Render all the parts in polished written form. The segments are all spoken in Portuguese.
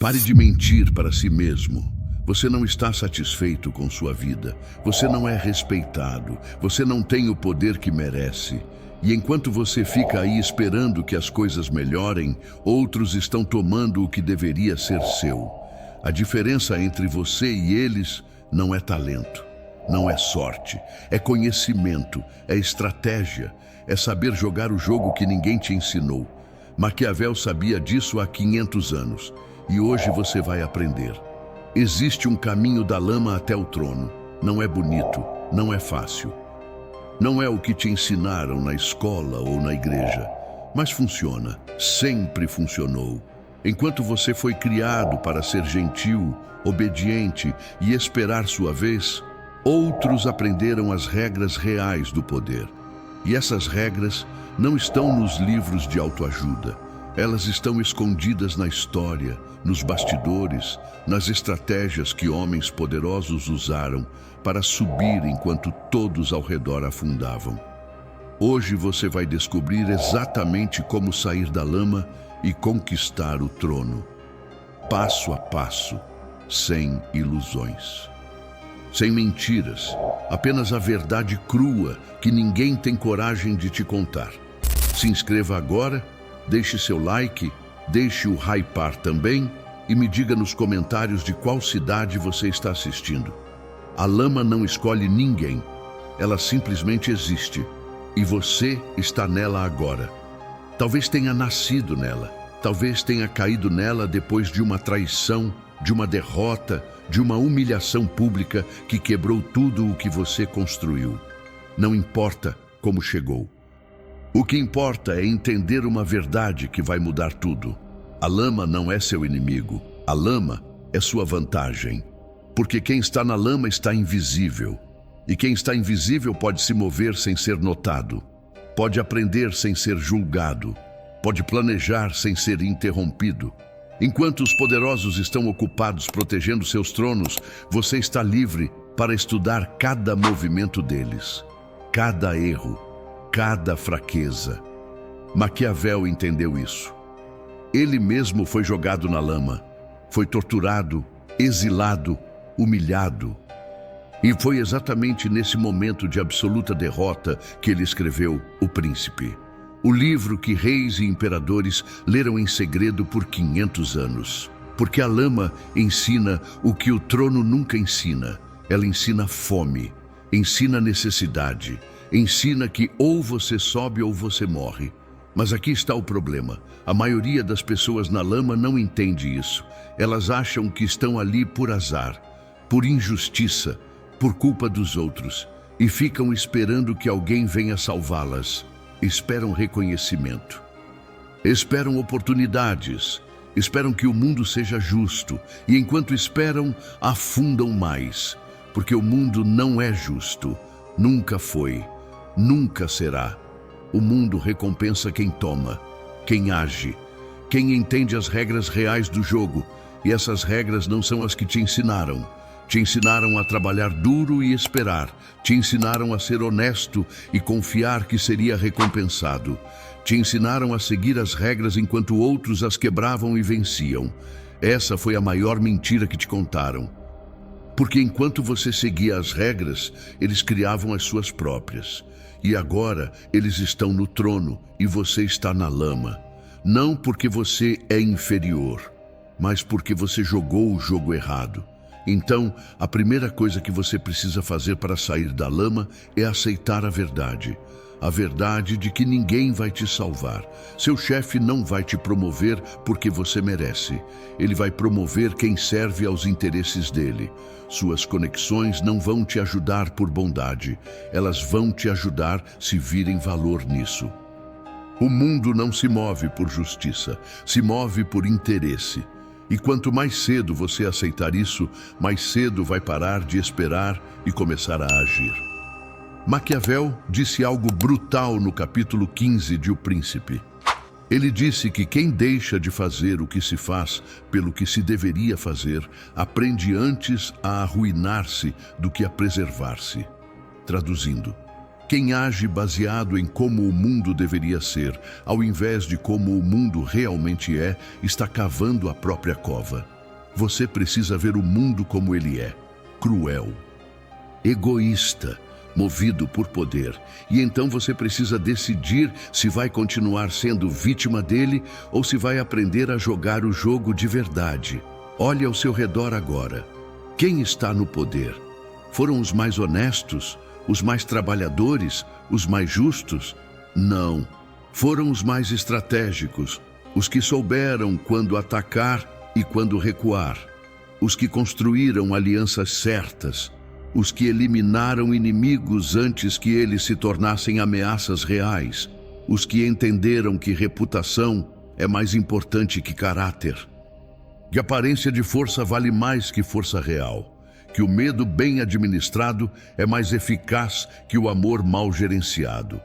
Pare de mentir para si mesmo. Você não está satisfeito com sua vida. Você não é respeitado. Você não tem o poder que merece. E enquanto você fica aí esperando que as coisas melhorem, outros estão tomando o que deveria ser seu. A diferença entre você e eles não é talento, não é sorte, é conhecimento, é estratégia, é saber jogar o jogo que ninguém te ensinou. Maquiavel sabia disso há 500 anos e hoje você vai aprender. Existe um caminho da lama até o trono. Não é bonito, não é fácil. Não é o que te ensinaram na escola ou na igreja, mas funciona, sempre funcionou. Enquanto você foi criado para ser gentil, obediente e esperar sua vez, outros aprenderam as regras reais do poder. E essas regras não estão nos livros de autoajuda. Elas estão escondidas na história, nos bastidores, nas estratégias que homens poderosos usaram para subir enquanto todos ao redor afundavam. Hoje você vai descobrir exatamente como sair da lama e conquistar o trono. Passo a passo, sem ilusões. Sem mentiras, apenas a verdade crua que ninguém tem coragem de te contar. Se inscreva agora, deixe seu like, deixe o hypar também e me diga nos comentários de qual cidade você está assistindo. A lama não escolhe ninguém, ela simplesmente existe e você está nela agora. Talvez tenha nascido nela, talvez tenha caído nela depois de uma traição, de uma derrota, de uma humilhação pública que quebrou tudo o que você construiu. Não importa como chegou. O que importa é entender uma verdade que vai mudar tudo. A lama não é seu inimigo, a lama é sua vantagem. Porque quem está na lama está invisível. E quem está invisível pode se mover sem ser notado. Pode aprender sem ser julgado. Pode planejar sem ser interrompido. Enquanto os poderosos estão ocupados protegendo seus tronos, você está livre para estudar cada movimento deles, cada erro, cada fraqueza. Maquiavel entendeu isso. Ele mesmo foi jogado na lama, foi torturado, exilado, humilhado. E foi exatamente nesse momento de absoluta derrota que ele escreveu O Príncipe. O livro que reis e imperadores leram em segredo por 500 anos. Porque a lama ensina o que o trono nunca ensina. Ela ensina fome, ensina necessidade, ensina que ou você sobe ou você morre. Mas aqui está o problema. A maioria das pessoas na lama não entende isso. Elas acham que estão ali por azar, por injustiça, por culpa dos outros, e ficam esperando que alguém venha salvá-las. Esperam reconhecimento, esperam oportunidades, esperam que o mundo seja justo, e enquanto esperam, afundam mais, porque o mundo não é justo, nunca foi, nunca será. O mundo recompensa quem toma, quem age, quem entende as regras reais do jogo, e essas regras não são as que te ensinaram. Te ensinaram a trabalhar duro e esperar. Te ensinaram a ser honesto e confiar que seria recompensado. Te ensinaram a seguir as regras enquanto outros as quebravam e venciam. Essa foi a maior mentira que te contaram. Porque enquanto você seguia as regras, eles criavam as suas próprias. E agora eles estão no trono e você está na lama. Não porque você é inferior, mas porque você jogou o jogo errado. Então, a primeira coisa que você precisa fazer para sair da lama é aceitar a verdade. A verdade de que ninguém vai te salvar. Seu chefe não vai te promover porque você merece. Ele vai promover quem serve aos interesses dele. Suas conexões não vão te ajudar por bondade. Elas vão te ajudar se virem valor nisso. O mundo não se move por justiça, se move por interesse. E quanto mais cedo você aceitar isso, mais cedo vai parar de esperar e começar a agir. Maquiavel disse algo brutal no capítulo 15 de O Príncipe. Ele disse que quem deixa de fazer o que se faz pelo que se deveria fazer, aprende antes a arruinar-se do que a preservar-se. Traduzindo, quem age baseado em como o mundo deveria ser, ao invés de como o mundo realmente é, está cavando a própria cova. você precisa ver o mundo como ele é: cruel, egoísta, movido por poder. E então você precisa decidir se vai continuar sendo vítima dele ou se vai aprender a jogar o jogo de verdade. Olhe ao seu redor agora. Quem está no poder? Foram os mais honestos? Os mais trabalhadores? Os mais justos? Não. Foram os mais estratégicos, os que souberam quando atacar e quando recuar, os que construíram alianças certas, os que eliminaram inimigos antes que eles se tornassem ameaças reais, os que entenderam que reputação é mais importante que caráter, que aparência de força vale mais que força real, que o medo bem administrado é mais eficaz que o amor mal gerenciado.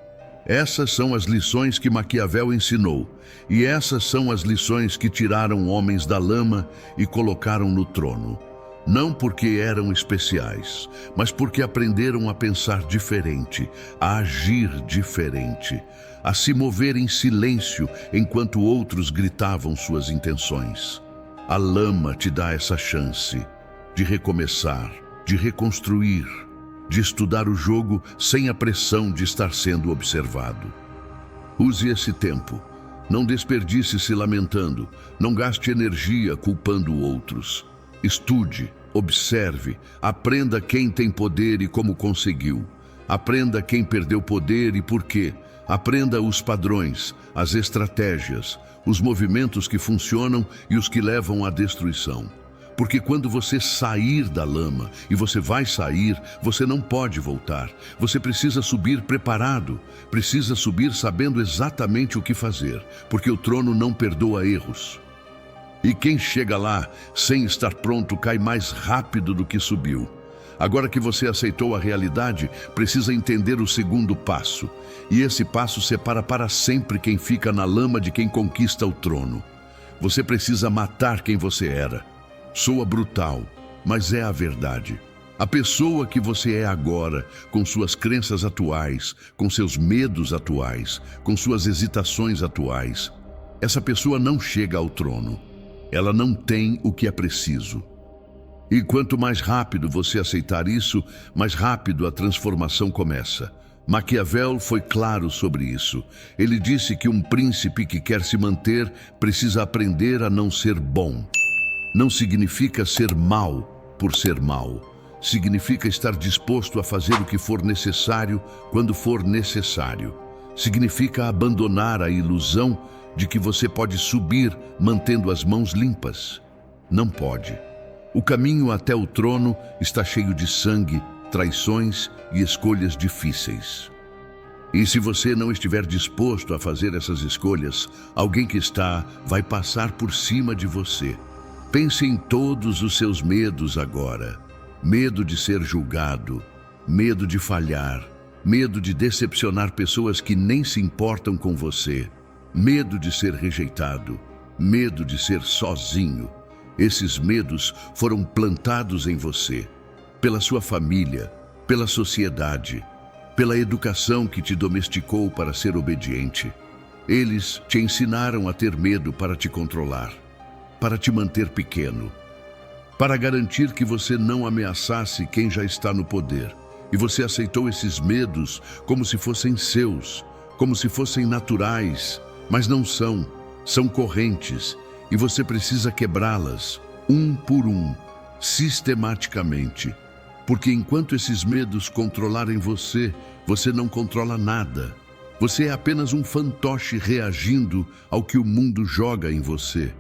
Essas são as lições que Maquiavel ensinou, e essas são as lições que tiraram homens da lama e colocaram no trono. Não porque eram especiais, mas porque aprenderam a pensar diferente, a agir diferente, a se mover em silêncio enquanto outros gritavam suas intenções. A lama te dá essa chance de recomeçar, de reconstruir, de estudar o jogo sem a pressão de estar sendo observado. Use esse tempo. Não desperdice se lamentando. Não gaste energia culpando outros. Estude, observe, aprenda quem tem poder e como conseguiu. Aprenda quem perdeu poder e por quê. Aprenda os padrões, as estratégias, os movimentos que funcionam e os que levam à destruição. Porque quando você sair da lama, e você vai sair, você não pode voltar. Você precisa subir preparado, precisa subir sabendo exatamente o que fazer, porque o trono não perdoa erros. E quem chega lá sem estar pronto cai mais rápido do que subiu. Agora que você aceitou a realidade, precisa entender o segundo passo. E esse passo separa para sempre quem fica na lama de quem conquista o trono. Você precisa matar quem você era. Soa brutal, mas é a verdade. A pessoa que você é agora, com suas crenças atuais, com seus medos atuais, com suas hesitações atuais, essa pessoa não chega ao trono. Ela não tem o que é preciso. E quanto mais rápido você aceitar isso, mais rápido a transformação começa. Maquiavel foi claro sobre isso. Ele disse que um príncipe que quer se manter precisa aprender a não ser bom. Não significa ser mau por ser mau. Significa estar disposto a fazer o que for necessário quando for necessário. Significa abandonar a ilusão de que você pode subir mantendo as mãos limpas. Não pode. O caminho até o trono está cheio de sangue, traições e escolhas difíceis. E se você não estiver disposto a fazer essas escolhas, alguém que está vai passar por cima de você. Pense em todos os seus medos agora. Medo de ser julgado, medo de falhar, medo de decepcionar pessoas que nem se importam com você, medo de ser rejeitado, medo de ser sozinho. Esses medos foram plantados em você, pela sua família, pela sociedade, pela educação que te domesticou para ser obediente. Eles te ensinaram a ter medo para te controlar, para te manter pequeno, para garantir que você não ameaçasse quem já está no poder. E você aceitou esses medos como se fossem seus, como se fossem naturais, mas não são. São correntes e você precisa quebrá-las, um por um, sistematicamente. Porque enquanto esses medos controlarem você, você não controla nada. Você é apenas um fantoche reagindo ao que o mundo joga em você.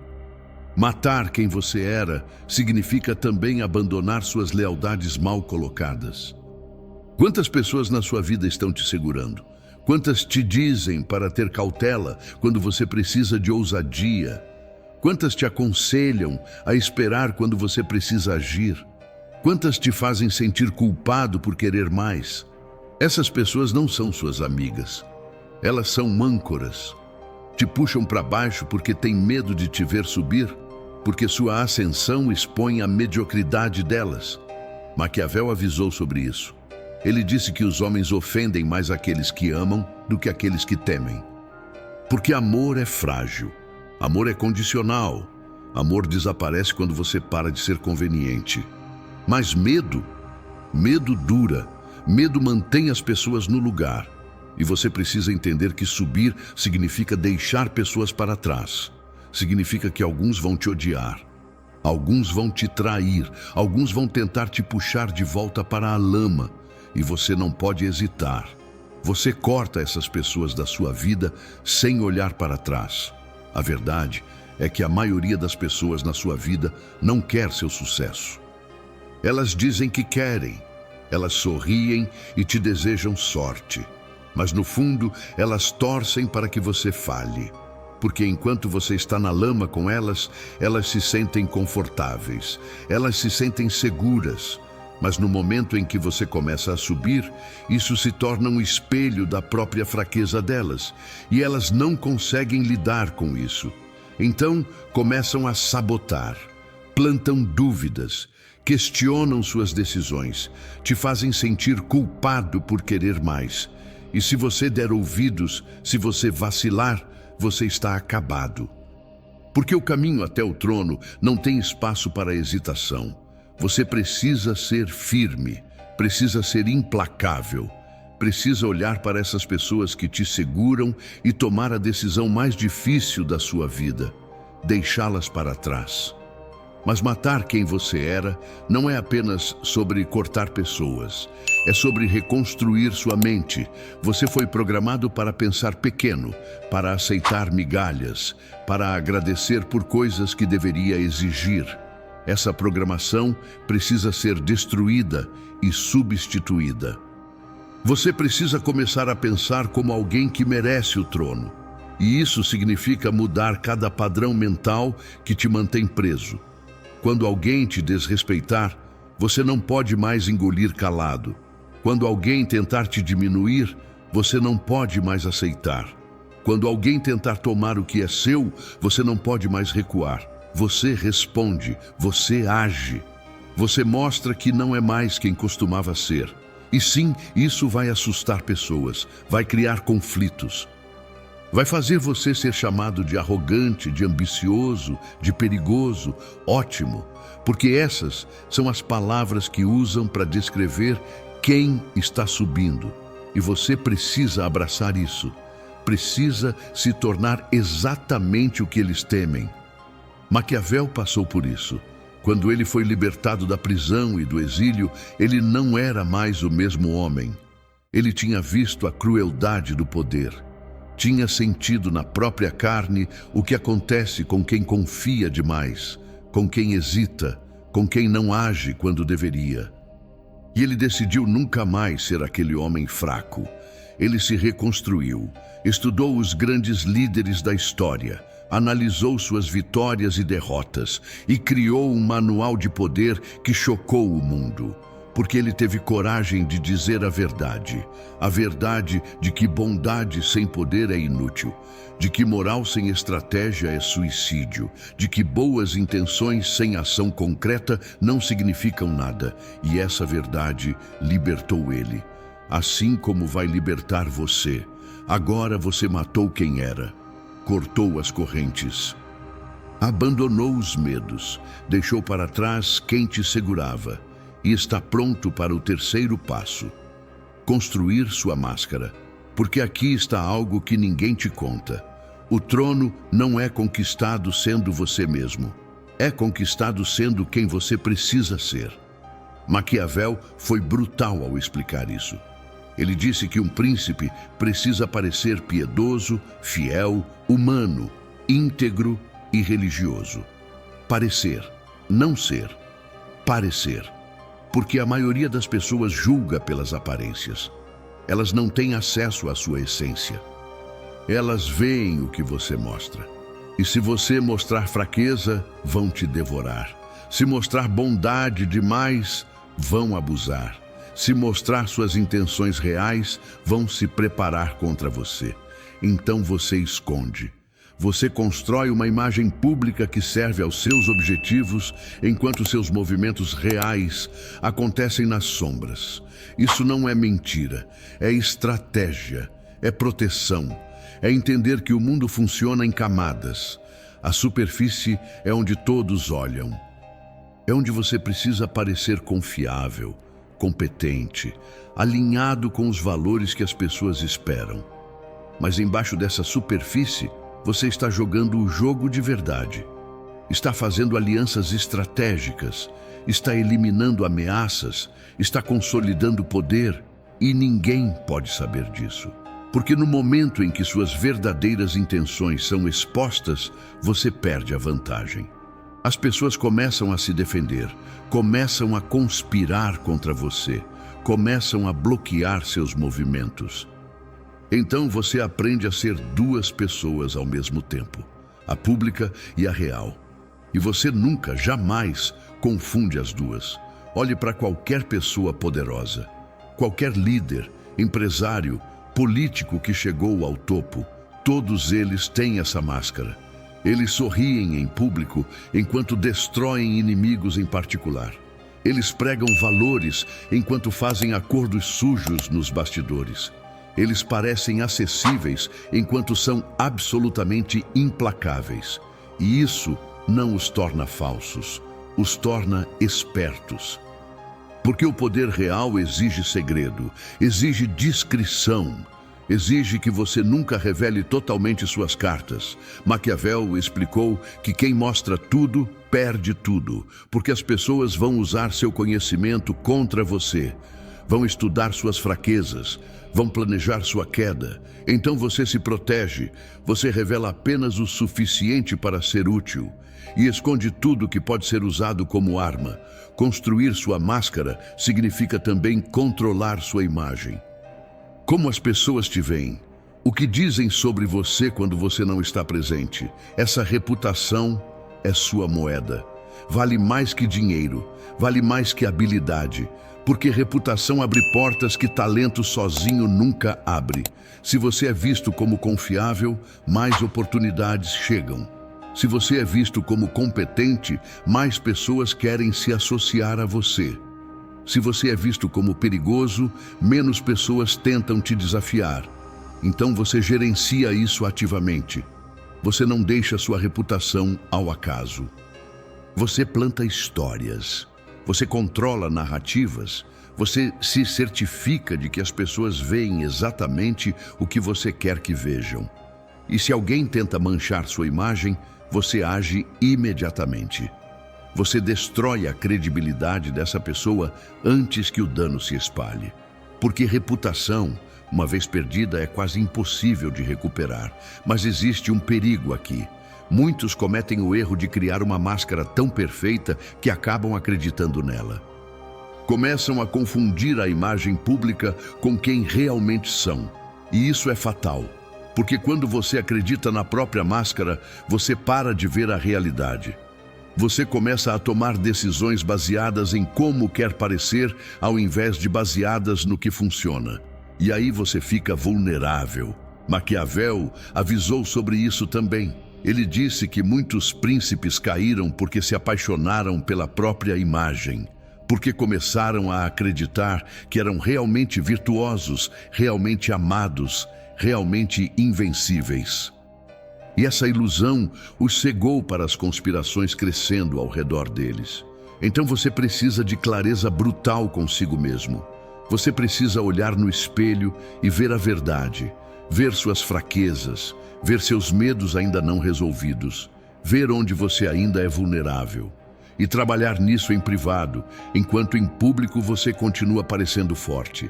Matar quem você era significa também abandonar suas lealdades mal colocadas. Quantas pessoas na sua vida estão te segurando? Quantas te dizem para ter cautela quando você precisa de ousadia? Quantas te aconselham a esperar quando você precisa agir? Quantas te fazem sentir culpado por querer mais? Essas pessoas não são suas amigas. Elas são âncoras. Te puxam para baixo porque têm medo de te ver subir, porque sua ascensão expõe a mediocridade delas. Maquiavel avisou sobre isso. Ele disse que os homens ofendem mais aqueles que amam do que aqueles que temem. Porque amor é frágil, amor é condicional, Amor desaparece quando você para de ser conveniente. Mas medo dura. Medo mantém as pessoas no lugar. E você precisa entender que subir significa deixar pessoas para trás. Significa que alguns vão te odiar. Alguns vão te trair. Alguns vão tentar te puxar de volta para a lama. E você não pode hesitar. Você corta essas pessoas da sua vida sem olhar para trás. A verdade é que a maioria das pessoas na sua vida não quer seu sucesso. Elas dizem que querem. Elas sorriem e te desejam sorte. Mas no fundo, elas torcem para que você falhe. Porque enquanto você está na lama com elas, elas se sentem confortáveis. Elas se sentem seguras. Mas no momento em que você começa a subir, isso se torna um espelho da própria fraqueza delas. E elas não conseguem lidar com isso. Então, começam a sabotar. Plantam dúvidas. Questionam suas decisões. Te fazem sentir culpado por querer mais. E se você der ouvidos, se você vacilar, você está acabado. Porque o caminho até o trono não tem espaço para hesitação. Você precisa ser firme, precisa ser implacável, precisa olhar para essas pessoas que te seguram e tomar a decisão mais difícil da sua vida, deixá-las para trás. Mas matar quem você era não é apenas sobre cortar pessoas, é sobre reconstruir sua mente. Você foi programado para pensar pequeno, para aceitar migalhas, para agradecer por coisas que deveria exigir. Essa programação precisa ser destruída e substituída. Você precisa começar a pensar como alguém que merece o trono. E isso significa mudar cada padrão mental que te mantém preso. Quando alguém te desrespeitar, você não pode mais engolir calado. Quando alguém tentar te diminuir, você não pode mais aceitar. Quando alguém tentar tomar o que é seu, você não pode mais recuar. Você responde, você age. Você mostra que não é mais quem costumava ser. E sim, isso vai assustar pessoas, vai criar conflitos. Vai fazer você ser chamado de arrogante, de ambicioso, de perigoso, ótimo, porque essas são as palavras que usam para descrever quem está subindo. E você precisa abraçar isso, precisa se tornar exatamente o que eles temem. Maquiavel passou por isso. Quando ele foi libertado da prisão e do exílio, ele não era mais o mesmo homem. Ele tinha visto a crueldade do poder. Tinha sentido na própria carne o que acontece com quem confia demais, com quem hesita, com quem não age quando deveria. E ele decidiu nunca mais ser aquele homem fraco. Ele se reconstruiu, estudou os grandes líderes da história, analisou suas vitórias e derrotas e criou um manual de poder que chocou o mundo. Porque ele teve coragem de dizer a verdade de que bondade sem poder é inútil, de que moral sem estratégia é suicídio, de que boas intenções sem ação concreta não significam nada, e essa verdade libertou ele. Assim como vai libertar você. Agora você matou quem era, cortou as correntes, abandonou os medos, deixou para trás quem te segurava e está pronto para o terceiro passo: construir sua máscara. Porque aqui está algo que ninguém te conta. O trono não é conquistado sendo você mesmo, é conquistado sendo quem você precisa ser. Maquiavel foi brutal ao explicar isso. Ele disse que um príncipe precisa parecer piedoso, fiel, humano, íntegro e religioso. Parecer, não ser. Parecer. Porque a maioria das pessoas julga pelas aparências. Elas não têm acesso à sua essência. Elas veem o que você mostra. E se você mostrar fraqueza, vão te devorar. Se mostrar bondade demais, vão abusar. Se mostrar suas intenções reais, vão se preparar contra você. Então você esconde. Você constrói uma imagem pública que serve aos seus objetivos, enquanto seus movimentos reais acontecem nas sombras. Isso não é mentira, é estratégia, é proteção, é entender que o mundo funciona em camadas. A superfície é onde todos olham. É onde você precisa parecer confiável, competente, alinhado com os valores que as pessoas esperam. Mas embaixo dessa superfície, você está jogando o jogo de verdade. Está fazendo alianças estratégicas, está eliminando ameaças, está consolidando poder e ninguém pode saber disso. Porque no momento em que suas verdadeiras intenções são expostas, você perde a vantagem. As pessoas começam a se defender, começam a conspirar contra você, começam a bloquear seus movimentos. Então você aprende a ser duas pessoas ao mesmo tempo, a pública e a real. E você nunca, jamais, confunde as duas. Olhe para qualquer pessoa poderosa, qualquer líder, empresário, político que chegou ao topo, todos eles têm essa máscara. Eles sorriem em público enquanto destroem inimigos em particular. Eles pregam valores enquanto fazem acordos sujos nos bastidores. Eles parecem acessíveis enquanto são absolutamente implacáveis. E isso não os torna falsos, os torna espertos. Porque o poder real exige segredo, exige discrição, exige que você nunca revele totalmente suas cartas. Maquiavel explicou que quem mostra tudo, perde tudo, porque as pessoas vão usar seu conhecimento contra você, vão estudar suas fraquezas, vão planejar sua queda. Então você se protege, você revela apenas o suficiente para ser útil e esconde tudo que pode ser usado como arma. Construir sua máscara significa também controlar sua imagem. Como as pessoas te veem, o que dizem sobre você quando você não está presente. Essa reputação é sua moeda. Vale mais que dinheiro, vale mais que habilidade, porque reputação abre portas que talento sozinho nunca abre. Se você é visto como confiável, mais oportunidades chegam. Se você é visto como competente, mais pessoas querem se associar a você. Se você é visto como perigoso, menos pessoas tentam te desafiar. Então você gerencia isso ativamente. Você não deixa sua reputação ao acaso. Você planta histórias. Você controla narrativas. Você se certifica de que as pessoas veem exatamente o que você quer que vejam. E se alguém tenta manchar sua imagem, você age imediatamente. Você destrói a credibilidade dessa pessoa antes que o dano se espalhe. Porque reputação, uma vez perdida, é quase impossível de recuperar. Mas existe um perigo aqui. Muitos cometem o erro de criar uma máscara tão perfeita que acabam acreditando nela. Começam a confundir a imagem pública com quem realmente são. E isso é fatal. Porque quando você acredita na própria máscara, você para de ver a realidade. Você começa a tomar decisões baseadas em como quer parecer, ao invés de baseadas no que funciona. E aí você fica vulnerável. Maquiavel avisou sobre isso também. Ele disse que muitos príncipes caíram porque se apaixonaram pela própria imagem, porque começaram a acreditar que eram realmente virtuosos, realmente amados, realmente invencíveis. E essa ilusão os cegou para as conspirações crescendo ao redor deles. Então você precisa de clareza brutal consigo mesmo. Você precisa olhar no espelho e ver a verdade, ver suas fraquezas, ver seus medos ainda não resolvidos, ver onde você ainda é vulnerável e trabalhar nisso em privado, enquanto em público você continua parecendo forte.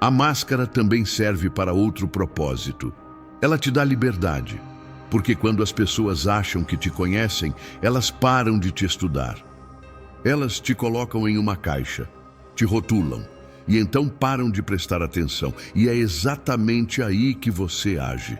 A máscara também serve para outro propósito. Ela te dá liberdade, porque quando as pessoas acham que te conhecem, elas param de te estudar. Elas te colocam em uma caixa, te rotulam, e então param de prestar atenção. E é exatamente aí que você age.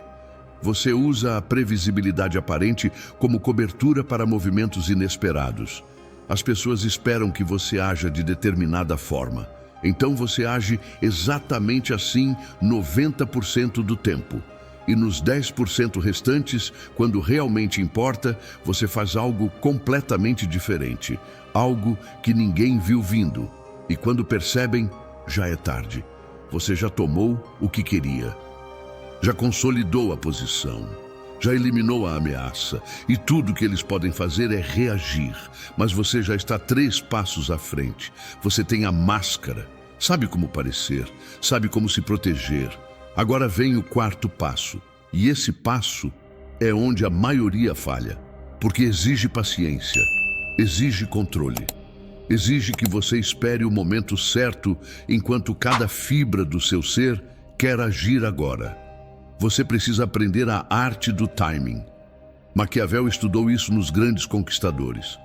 Você usa a previsibilidade aparente como cobertura para movimentos inesperados. As pessoas esperam que você haja de determinada forma. Então você age exatamente assim 90% do tempo. E nos 10% restantes, quando realmente importa, você faz algo completamente diferente. Algo que ninguém viu vindo. E quando percebem, já é tarde. Você já tomou o que queria. Já consolidou a posição. já eliminou a ameaça, e tudo que eles podem fazer é reagir. Mas você já está 3 passos à frente. Você tem a máscara, sabe como parecer, sabe como se proteger. Agora vem o 4º passo, e esse passo é onde a maioria falha, porque exige paciência, exige controle. Exige que você espere o momento certo, enquanto cada fibra do seu ser quer agir agora. Você precisa aprender a arte do timing. Maquiavel estudou isso nos grandes conquistadores.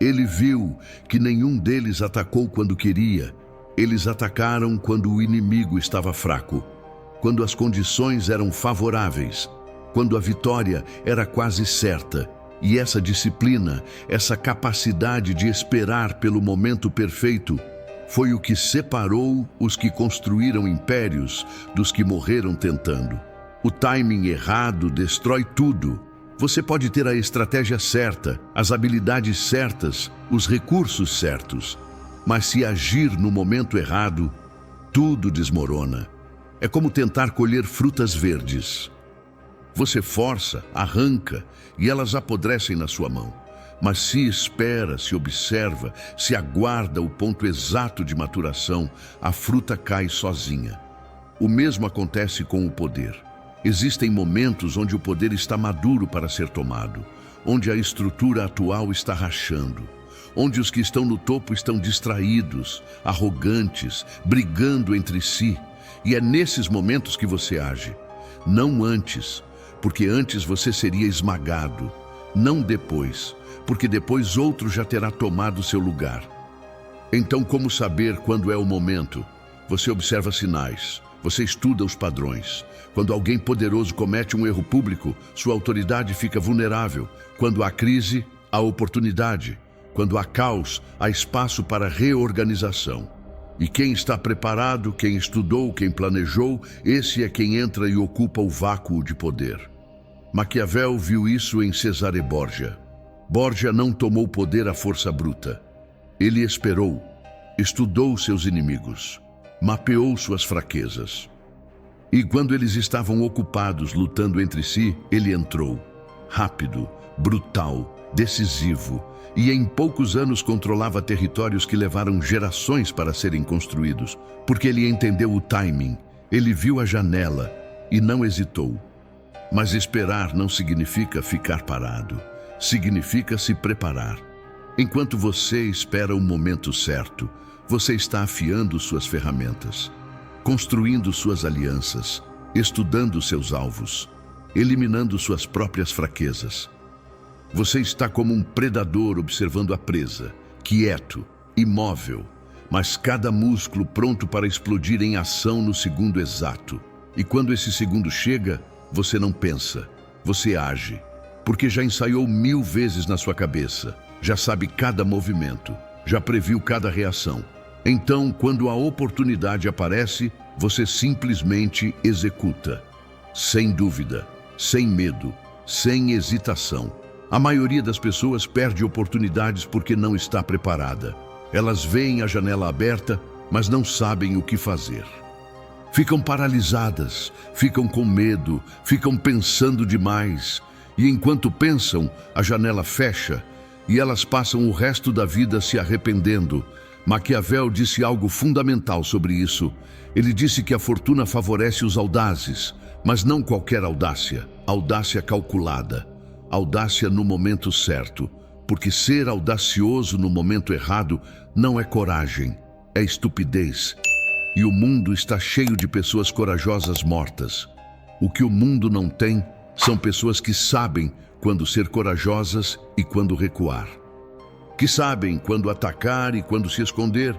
Ele viu que nenhum deles atacou quando queria. Eles atacaram quando o inimigo estava fraco, quando as condições eram favoráveis, quando a vitória era quase certa. E essa disciplina, essa capacidade de esperar pelo momento perfeito, foi o que separou os que construíram impérios dos que morreram tentando. O timing errado destrói tudo. Você pode ter a estratégia certa, as habilidades certas, os recursos certos, mas se agir no momento errado, tudo desmorona. É como tentar colher frutas verdes. Você força, arranca, e elas apodrecem na sua mão. Mas se espera, se observa, se aguarda o ponto exato de maturação, a fruta cai sozinha. O mesmo acontece com o poder. Existem momentos onde o poder está maduro para ser tomado, onde a estrutura atual está rachando, onde os que estão no topo estão distraídos, arrogantes, brigando entre si. E é nesses momentos que você age, não antes, porque antes você seria esmagado, não depois, porque depois outro já terá tomado seu lugar. Então, como saber quando é o momento? Você observa sinais, você estuda os padrões. Quando alguém poderoso comete um erro público, sua autoridade fica vulnerável. Quando há crise, há oportunidade. Quando há caos, há espaço para reorganização. E quem está preparado, quem estudou, quem planejou, esse é quem entra e ocupa o vácuo de poder. Maquiavel viu isso em Cesare Borgia. Borgia não tomou poder à força bruta. Ele esperou, estudou seus inimigos, mapeou suas fraquezas. E quando eles estavam ocupados lutando entre si, ele entrou. Rápido, brutal, decisivo, e em poucos anos controlava territórios que levaram gerações para serem construídos, porque ele entendeu o timing, ele viu a janela e não hesitou. Mas esperar não significa ficar parado, significa se preparar. Enquanto você espera o momento certo, você está afiando suas ferramentas, construindo suas alianças, estudando seus alvos, eliminando suas próprias fraquezas. Você está como um predador observando a presa, quieto, imóvel, mas cada músculo pronto para explodir em ação no segundo exato. E quando esse segundo chega, você não pensa, você age, porque já ensaiou 1000 vezes na sua cabeça, já sabe cada movimento, já previu cada reação. Então, quando a oportunidade aparece, você simplesmente executa, sem dúvida, sem medo, sem hesitação. A maioria das pessoas perde oportunidades porque não está preparada. Elas veem a janela aberta, mas não sabem o que fazer. Ficam paralisadas, ficam com medo, ficam pensando demais. E enquanto pensam, a janela fecha e elas passam o resto da vida se arrependendo. Maquiavel disse algo fundamental sobre isso. Ele disse que a fortuna favorece os audazes, mas não qualquer audácia, audácia calculada. Audácia no momento certo, porque ser audacioso no momento errado não é coragem, é estupidez. E o mundo está cheio de pessoas corajosas mortas. O que o mundo não tem são pessoas que sabem quando ser corajosas e quando recuar. Que sabem quando atacar e quando se esconder.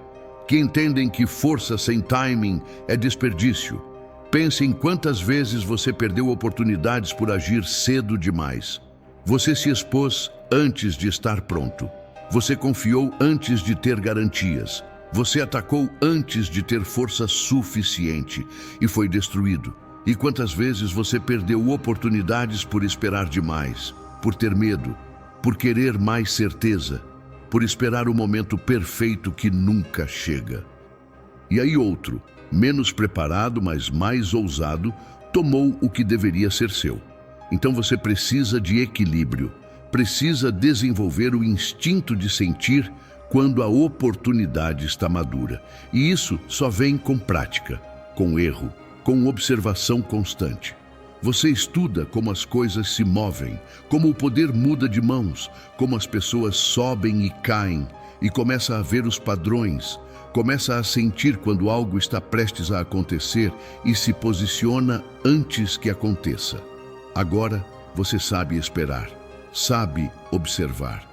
Que entendem que força sem timing é desperdício. Pense em quantas vezes você perdeu oportunidades por agir cedo demais. Você se expôs antes de estar pronto. Você confiou antes de ter garantias. Você atacou antes de ter força suficiente e foi destruído. E quantas vezes você perdeu oportunidades por esperar demais, por ter medo, por querer mais certeza, por esperar o momento perfeito que nunca chega. E aí outro, menos preparado, mas mais ousado, tomou o que deveria ser seu. Então você precisa de equilíbrio, precisa desenvolver o instinto de sentir quando a oportunidade está madura. E isso só vem com prática, com erro, com observação constante. Você estuda como as coisas se movem, como o poder muda de mãos, como as pessoas sobem e caem, e começa a ver os padrões, começa a sentir quando algo está prestes a acontecer e se posiciona antes que aconteça. Agora você sabe esperar, sabe observar.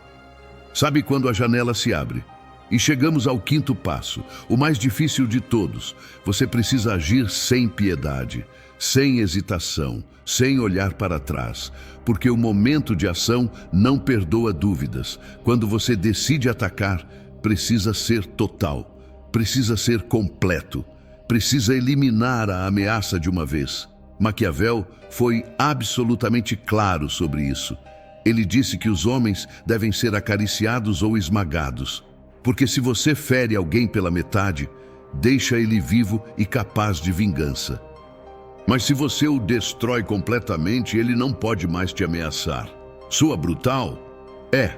Sabe quando a janela se abre? E chegamos ao quinto passo, o mais difícil de todos. Você precisa agir sem piedade, sem hesitação, sem olhar para trás, porque o momento de ação não perdoa dúvidas. Quando você decide atacar, precisa ser total, precisa ser completo, precisa eliminar a ameaça de uma vez. Maquiavel foi absolutamente claro sobre isso. Ele disse que os homens devem ser acariciados ou esmagados, porque se você fere alguém pela metade, deixa ele vivo e capaz de vingança. Mas se você o destrói completamente, ele não pode mais te ameaçar. Soa brutal? É,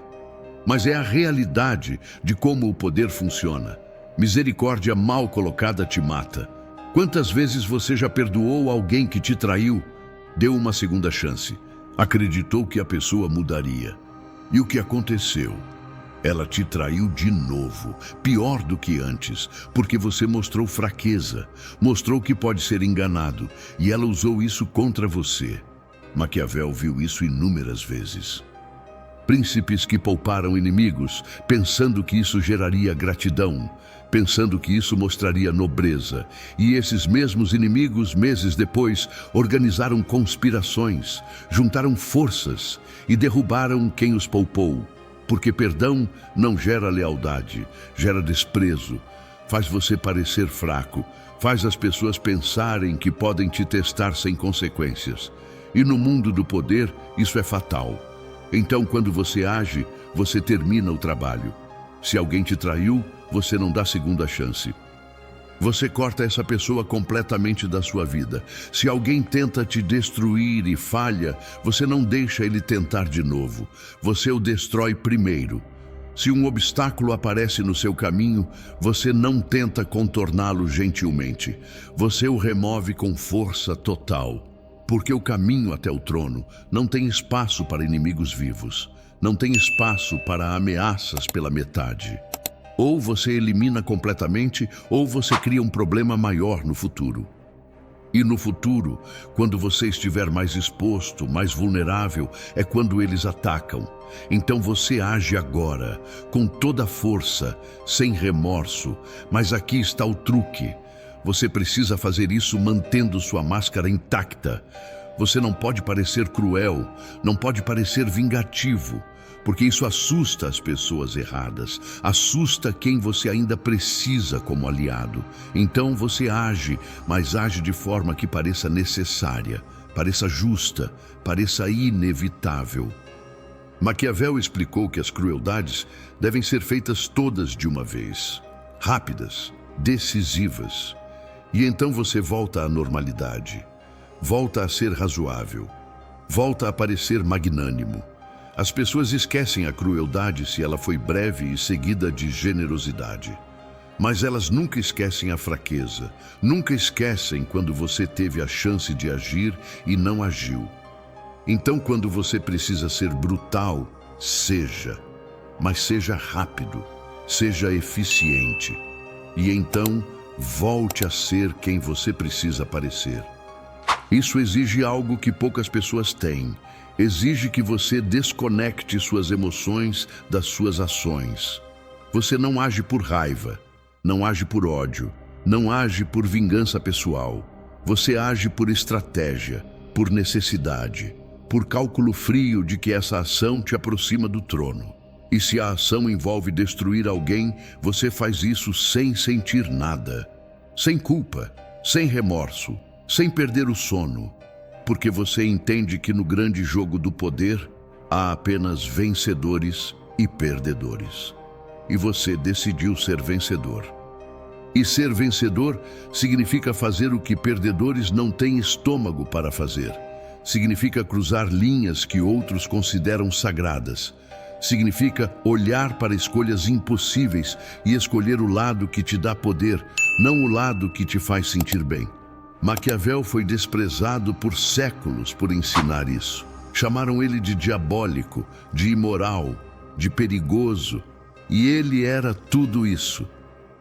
mas é a realidade de como o poder funciona. Misericórdia mal colocada te mata. Quantas vezes você já perdoou alguém que te traiu? Deu uma segunda chance. Acreditou que a pessoa mudaria. E o que aconteceu? Ela te traiu de novo, pior do que antes, porque você mostrou fraqueza, mostrou que pode ser enganado, e ela usou isso contra você. Maquiavel viu isso inúmeras vezes. Príncipes que pouparam inimigos, pensando que isso geraria gratidão, pensando que isso mostraria nobreza. E esses mesmos inimigos, meses depois, organizaram conspirações, juntaram forças e derrubaram quem os poupou. Porque perdão não gera lealdade, gera desprezo, faz você parecer fraco, faz as pessoas pensarem que podem te testar sem consequências. E no mundo do poder, isso é fatal. Então, quando você age, você termina o trabalho. Se alguém te traiu, você não dá segunda chance. Você corta essa pessoa completamente da sua vida. Se alguém tenta te destruir e falha, você não deixa ele tentar de novo. Você o destrói primeiro. Se um obstáculo aparece no seu caminho, você não tenta contorná-lo gentilmente. Você o remove com força total. Porque o caminho até o trono não tem espaço para inimigos vivos. Não tem espaço para ameaças pela metade. Ou você elimina completamente, ou você cria um problema maior no futuro. E no futuro, quando você estiver mais exposto, mais vulnerável, é quando eles atacam. Então você age agora, com toda a força, sem remorso. Mas aqui está o truque. Você precisa fazer isso mantendo sua máscara intacta. Você não pode parecer cruel, não pode parecer vingativo. Porque isso assusta as pessoas erradas, assusta quem você ainda precisa como aliado. Então você age, mas age de forma que pareça necessária, pareça justa, pareça inevitável. Maquiavel explicou que as crueldades devem ser feitas todas de uma vez, rápidas, decisivas. E então você volta à normalidade, volta a ser razoável, volta a parecer magnânimo. As pessoas esquecem a crueldade se ela foi breve e seguida de generosidade. Mas elas nunca esquecem a fraqueza, nunca esquecem quando você teve a chance de agir e não agiu. Então, quando você precisa ser brutal, seja, mas seja rápido, seja eficiente. E então, volte a ser quem você precisa parecer. Isso exige algo que poucas pessoas têm. Exige que você desconecte suas emoções das suas ações. Você não age por raiva, não age por ódio, não age por vingança pessoal. Você age por estratégia, por necessidade, por cálculo frio de que essa ação te aproxima do trono. E se a ação envolve destruir alguém, você faz isso sem sentir nada, sem culpa, sem remorso, sem perder o sono. Porque você entende que no grande jogo do poder há apenas vencedores e perdedores. E você decidiu ser vencedor. E ser vencedor significa fazer o que perdedores não têm estômago para fazer. Significa cruzar linhas que outros consideram sagradas. Significa olhar para escolhas impossíveis e escolher o lado que te dá poder, não o lado que te faz sentir bem. Maquiavel foi desprezado por séculos por ensinar isso. Chamaram ele de diabólico, de imoral, de perigoso. E ele era tudo isso,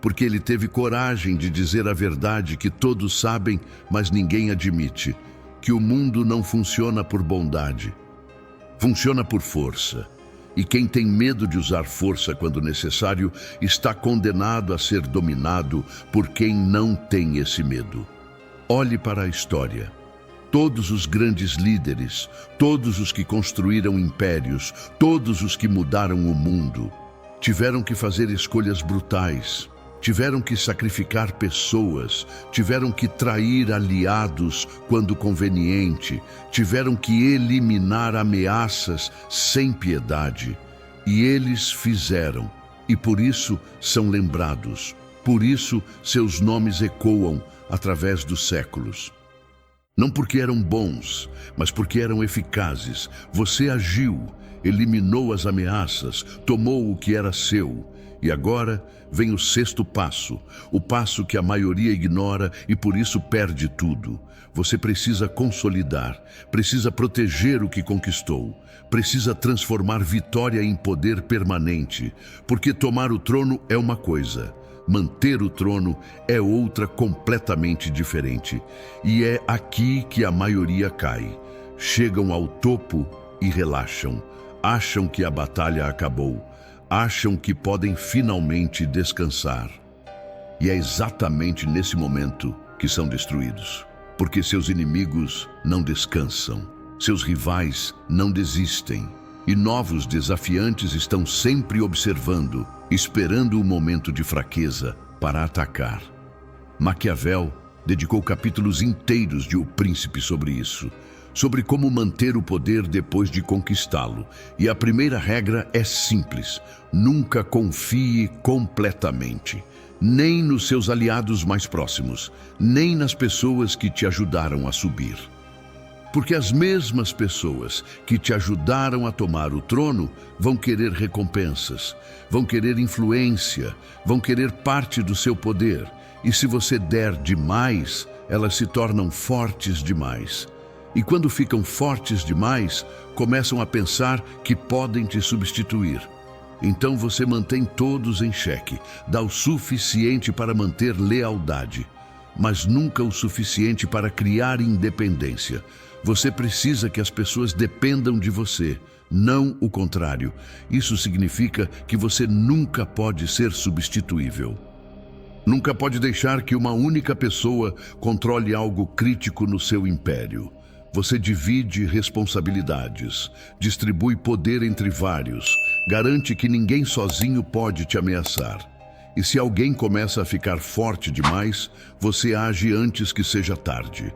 porque ele teve coragem de dizer a verdade que todos sabem, mas ninguém admite, que o mundo não funciona por bondade, funciona por força. E quem tem medo de usar força quando necessário está condenado a ser dominado por quem não tem esse medo. Olhe para a história. Todos os grandes líderes, todos os que construíram impérios, todos os que mudaram o mundo, tiveram que fazer escolhas brutais, tiveram que sacrificar pessoas, tiveram que trair aliados quando conveniente, tiveram que eliminar ameaças sem piedade. E eles fizeram, e por isso são lembrados, por isso seus nomes ecoam através dos séculos. Não porque eram bons, mas porque eram eficazes. Você agiu, eliminou as ameaças, tomou o que era seu. E agora vem o sexto passo, o passo que a maioria ignora e por isso perde tudo. Você precisa consolidar, precisa proteger o que conquistou, precisa transformar vitória em poder permanente, porque tomar o trono é uma coisa, manter o trono é outra completamente diferente. E é aqui que a maioria cai. Chegam ao topo e relaxam, acham que a batalha acabou. Acham que podem finalmente descansar. E é exatamente nesse momento que são destruídos. Porque seus inimigos não descansam, seus rivais não desistem. E novos desafiantes estão sempre observando, esperando o momento de fraqueza para atacar. Maquiavel dedicou capítulos inteiros de O Príncipe sobre isso. Sobre como manter o poder depois de conquistá-lo. E a primeira regra é simples: nunca confie completamente, nem nos seus aliados mais próximos, nem nas pessoas que te ajudaram a subir. Porque as mesmas pessoas que te ajudaram a tomar o trono vão querer recompensas, vão querer influência, vão querer parte do seu poder. E se você der demais, elas se tornam fortes demais. E quando ficam fortes demais, começam a pensar que podem te substituir. Então você mantém todos em xeque, dá o suficiente para manter lealdade, mas nunca o suficiente para criar independência. Você precisa que as pessoas dependam de você, não o contrário. Isso significa que você nunca pode ser substituível. Nunca pode deixar que uma única pessoa controle algo crítico no seu império. Você divide responsabilidades, distribui poder entre vários, garante que ninguém sozinho pode te ameaçar. E se alguém começa a ficar forte demais, você age antes que seja tarde.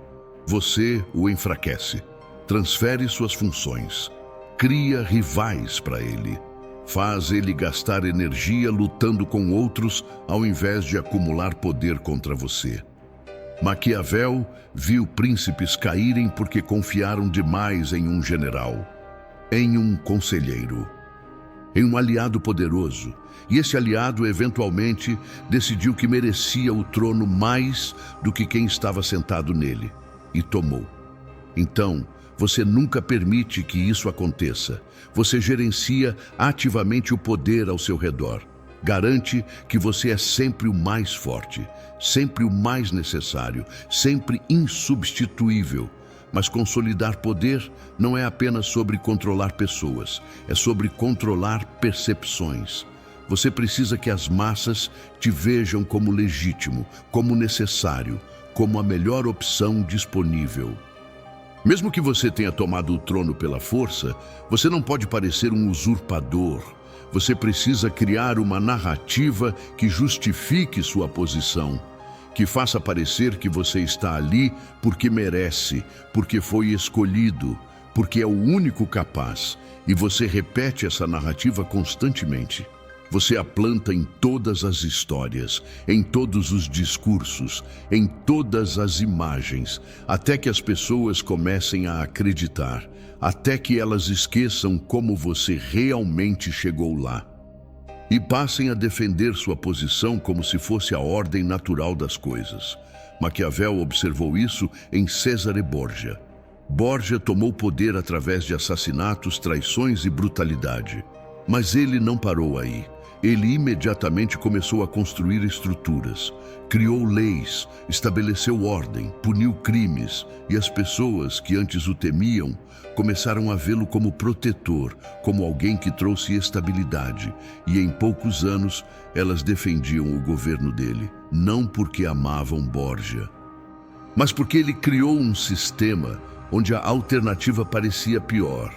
Você o enfraquece, transfere suas funções, cria rivais para ele, faz ele gastar energia lutando com outros ao invés de acumular poder contra você. Maquiavel viu príncipes caírem porque confiaram demais em um general, em um conselheiro, em um aliado poderoso. E esse aliado, eventualmente, decidiu que merecia o trono mais do que quem estava sentado nele, e tomou. Então, você nunca permite que isso aconteça. Você gerencia ativamente o poder ao seu redor. Garante que você é sempre o mais forte, sempre o mais necessário, sempre insubstituível. Mas consolidar poder não é apenas sobre controlar pessoas, é sobre controlar percepções. Você precisa que as massas te vejam como legítimo, como necessário, como a melhor opção disponível. Mesmo que você tenha tomado o trono pela força, você não pode parecer um usurpador. Você precisa criar uma narrativa que justifique sua posição, que faça parecer que você está ali porque merece, porque foi escolhido, porque é o único capaz, e você repete essa narrativa constantemente. Você a planta em todas as histórias, em todos os discursos, em todas as imagens, até que as pessoas comecem a acreditar, até que elas esqueçam como você realmente chegou lá. E passem a defender sua posição como se fosse a ordem natural das coisas. Maquiavel observou isso em Cesare Borgia. Borgia tomou poder através de assassinatos, traições e brutalidade. Mas ele não parou aí. Ele imediatamente começou a construir estruturas, criou leis, estabeleceu ordem, puniu crimes, e as pessoas que antes o temiam começaram a vê-lo como protetor, como alguém que trouxe estabilidade, e em poucos anos elas defendiam o governo dele, não porque amavam Borgia, mas porque ele criou um sistema onde a alternativa parecia pior,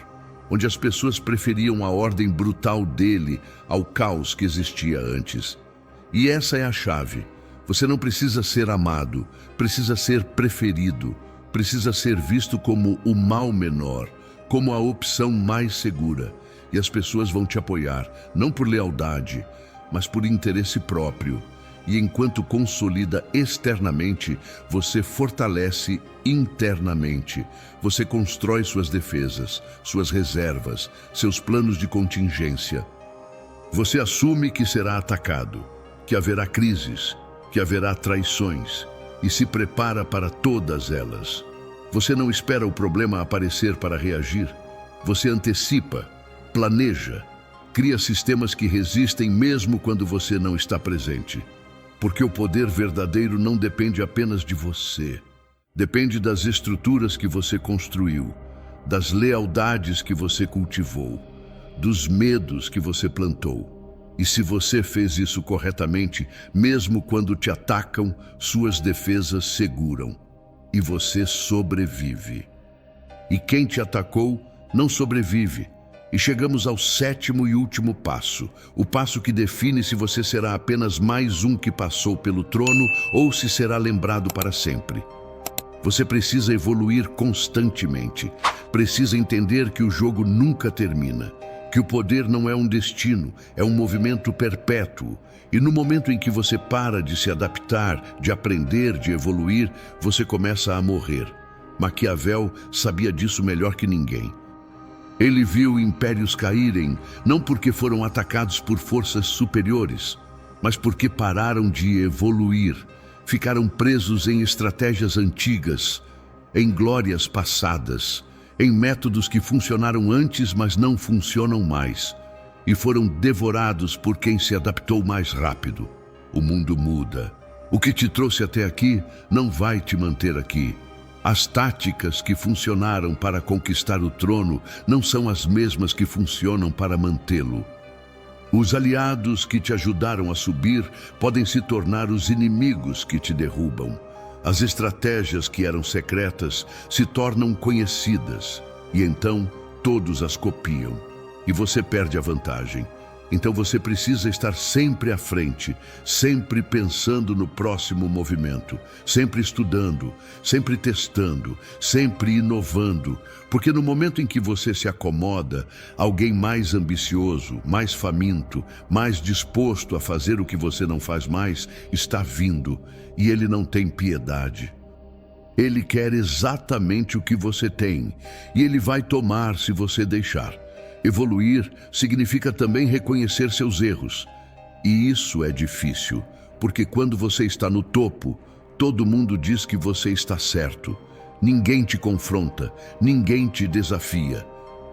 onde as pessoas preferiam a ordem brutal dele ao caos que existia antes. E essa é a chave. Você não precisa ser amado, precisa ser preferido, precisa ser visto como o mal menor, como a opção mais segura. E as pessoas vão te apoiar, não por lealdade, mas por interesse próprio. E enquanto consolida externamente, você fortalece internamente. Você constrói suas defesas, suas reservas, seus planos de contingência. Você assume que será atacado, que haverá crises, que haverá traições, e se prepara para todas elas. Você não espera o problema aparecer para reagir. Você antecipa, planeja, cria sistemas que resistem mesmo quando você não está presente. Porque o poder verdadeiro não depende apenas de você. Depende das estruturas que você construiu, das lealdades que você cultivou, dos medos que você plantou. E se você fez isso corretamente, mesmo quando te atacam, suas defesas seguram. E você sobrevive. E quem te atacou não sobrevive. E chegamos ao sétimo e último passo, o passo que define se você será apenas mais um que passou pelo trono ou se será lembrado para sempre. Você precisa evoluir constantemente, precisa entender que o jogo nunca termina, que o poder não é um destino, é um movimento perpétuo. E no momento em que você para de se adaptar, de aprender, de evoluir, você começa a morrer. Maquiavel sabia disso melhor que ninguém. Ele viu impérios caírem, não porque foram atacados por forças superiores, mas porque pararam de evoluir, ficaram presos em estratégias antigas, em glórias passadas, em métodos que funcionaram antes, mas não funcionam mais, e foram devorados por quem se adaptou mais rápido. O mundo muda. O que te trouxe até aqui não vai te manter aqui. As táticas que funcionaram para conquistar o trono não são as mesmas que funcionam para mantê-lo. Os aliados que te ajudaram a subir podem se tornar os inimigos que te derrubam. As estratégias que eram secretas se tornam conhecidas, e então todos as copiam, e você perde a vantagem. Então você precisa estar sempre à frente, sempre pensando no próximo movimento, sempre estudando, sempre testando, sempre inovando, porque no momento em que você se acomoda, alguém mais ambicioso, mais faminto, mais disposto a fazer o que você não faz mais, está vindo, e ele não tem piedade. Ele quer exatamente o que você tem, e ele vai tomar se você deixar. Evoluir significa também reconhecer seus erros. E isso é difícil, porque quando você está no topo, todo mundo diz que você está certo. Ninguém te confronta, ninguém te desafia.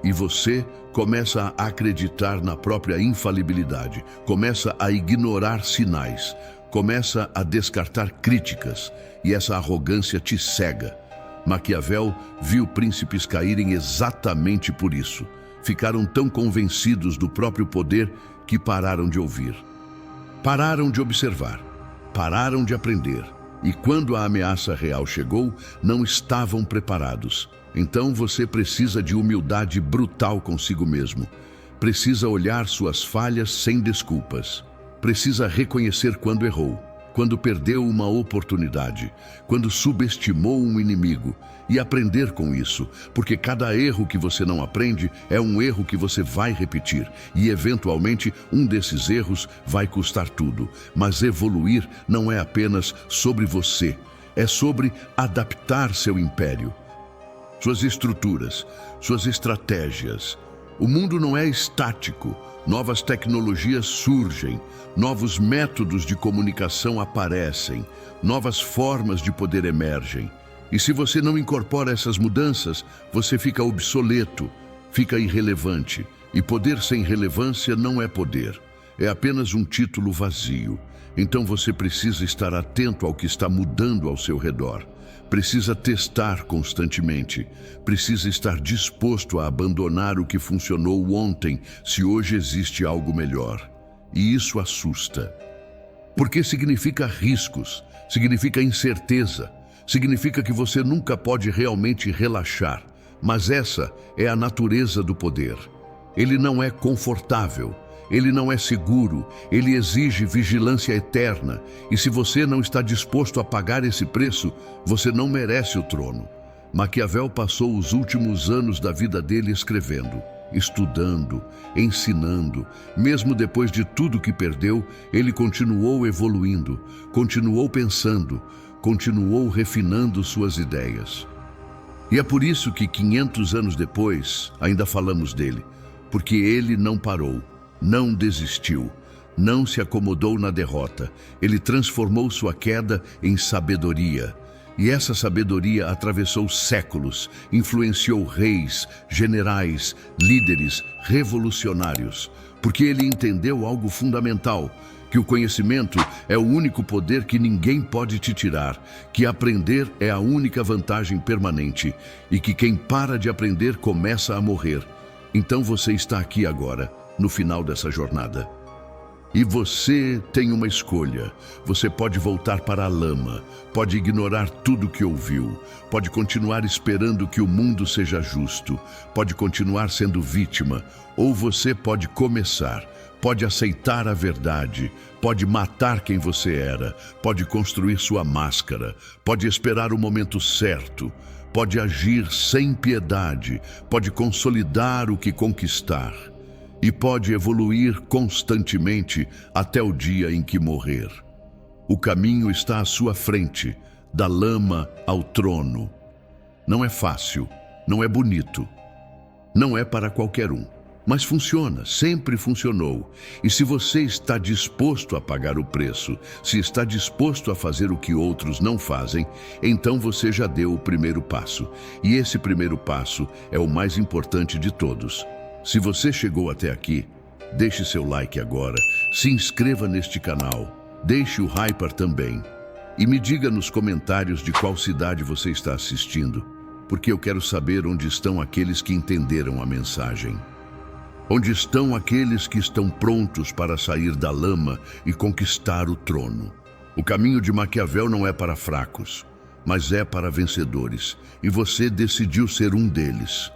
E você começa a acreditar na própria infalibilidade, começa a ignorar sinais, começa a descartar críticas, e essa arrogância te cega. Maquiavel viu príncipes caírem exatamente por isso. Ficaram tão convencidos do próprio poder que pararam de ouvir. Pararam de observar, pararam de aprender. E quando a ameaça real chegou, não estavam preparados. Então você precisa de humildade brutal consigo mesmo. Precisa olhar suas falhas sem desculpas. Precisa reconhecer quando errou, quando perdeu uma oportunidade, quando subestimou um inimigo, e aprender com isso, porque cada erro que você não aprende é um erro que você vai repetir, e eventualmente um desses erros vai custar tudo. Mas evoluir não é apenas sobre você, é sobre adaptar seu império, suas estruturas, suas estratégias. O mundo não é estático. Novas tecnologias surgem, novos métodos de comunicação aparecem, novas formas de poder emergem. E se você não incorpora essas mudanças, você fica obsoleto, fica irrelevante. E poder sem relevância não é poder, é apenas um título vazio. Então você precisa estar atento ao que está mudando ao seu redor. Precisa testar constantemente. Precisa estar disposto a abandonar o que funcionou ontem, se hoje existe algo melhor. E isso assusta. Porque significa riscos, significa incerteza, significa que você nunca pode realmente relaxar. Mas essa é a natureza do poder. Ele não é confortável. Ele não é seguro, ele exige vigilância eterna. E se você não está disposto a pagar esse preço, você não merece o trono. Maquiavel passou os últimos anos da vida dele escrevendo, estudando, ensinando. Mesmo depois de tudo que perdeu, ele continuou evoluindo, continuou pensando, continuou refinando suas ideias. E é por isso que 500 anos depois, ainda falamos dele, porque ele não parou. Não desistiu, não se acomodou na derrota. Ele transformou sua queda em sabedoria. E essa sabedoria atravessou séculos, influenciou reis, generais, líderes, revolucionários. Porque ele entendeu algo fundamental, que o conhecimento é o único poder que ninguém pode te tirar, que aprender é a única vantagem permanente e que quem para de aprender começa a morrer. Então você está aqui agora, no final dessa jornada. E você tem uma escolha. Você pode voltar para a lama, pode ignorar tudo que ouviu, pode continuar esperando que o mundo seja justo, pode continuar sendo vítima, ou você pode começar, pode aceitar a verdade, pode matar quem você era, pode construir sua máscara, pode esperar o momento certo, pode agir sem piedade, pode consolidar o que conquistar. E pode evoluir constantemente até o dia em que morrer. O caminho está à sua frente, da lama ao trono. Não é fácil, não é bonito, não é para qualquer um, mas funciona, sempre funcionou. E se você está disposto a pagar o preço, se está disposto a fazer o que outros não fazem, então você já deu o primeiro passo. E esse primeiro passo é o mais importante de todos. Se você chegou até aqui, deixe seu like agora, se inscreva neste canal, deixe o Hyper também e me diga nos comentários de qual cidade você está assistindo, porque eu quero saber onde estão aqueles que entenderam a mensagem. Onde estão aqueles que estão prontos para sair da lama e conquistar o trono. O caminho de Maquiavel não é para fracos, mas é para vencedores, e você decidiu ser um deles.